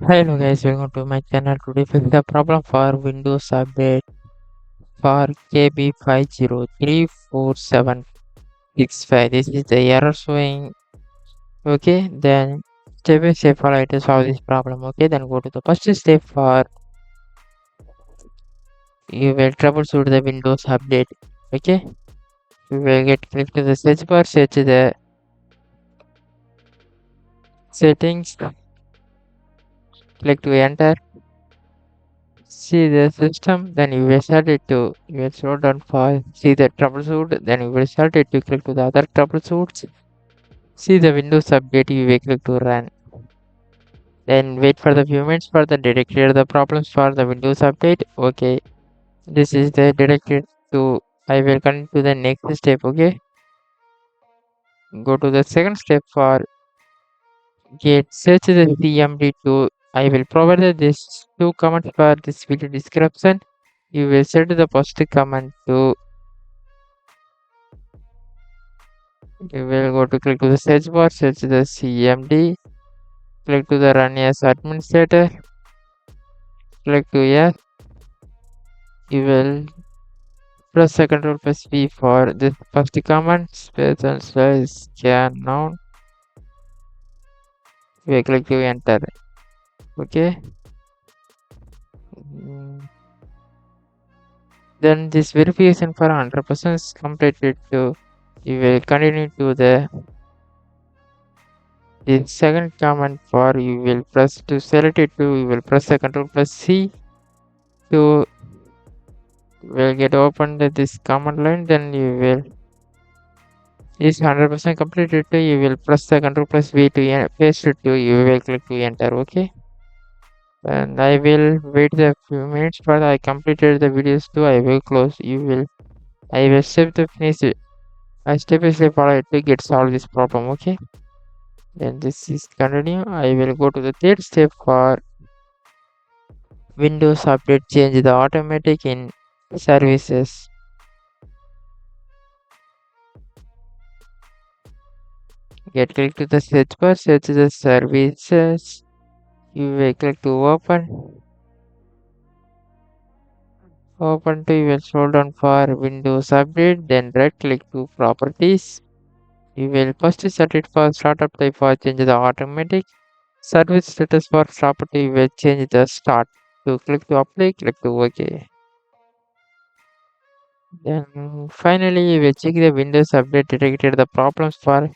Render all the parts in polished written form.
Hello guys, welcome to my channel. Today fix the problem for Windows update for KB5034765. This is the error showing. Okay, then step by step follow to solve this problem. Okay, then go to the first step for you will troubleshoot the Windows update. Okay, you will get click to the search bar, search the settings, click to enter. See the system, then you will start it to you will scroll down for see the troubleshoot, then you will start it to click to the other troubleshoots. See the Windows update, you will click to run. Then wait for the few minutes for the detected the problems for the Windows update. Okay, this is the detected to I will continue to the next step. Okay, go to the second step for get search the CMD to I will provide this two comments for this video description. You will set the first command to you will go to click to the search bar, search the CMD, click to the run as administrator, click to yes. You will press the Ctrl plus V for this first command, space and slash scannow. We click to enter. Okay. Then this verification for 100% is completed to you will continue to the second command for you will press to select it to you will press the Ctrl plus C to will get opened this command line, then you will is 100% completed to you will press the Ctrl plus V to paste it to you will click to enter. Okay, and I will wait the few minutes but I completed the videos too. I will save the finish it. I step by step follow it to get solve this problem. Okay, then this is continue. I will go to the third step for Windows update change the automatic in services. Get click to the search bar, search the services. You will click to open. Open to you will scroll down for Windows update, then right click to properties. You will first set it for startup type for change the automatic. Service status for startup you will change the start. To click to apply, click to OK. Then finally you will check the Windows update detected the problems for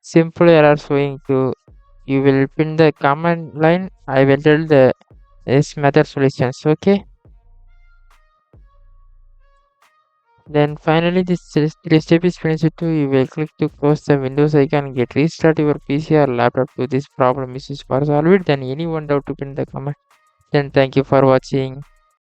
simple error showing to you will pin the command line. I will tell the this method solutions. Okay. Then finally this step is finished too. You will click to close the Windows icon, get restart your PC or laptop to this problem is for solve it. Then anyone doubt to pin the comment. Then thank you for watching.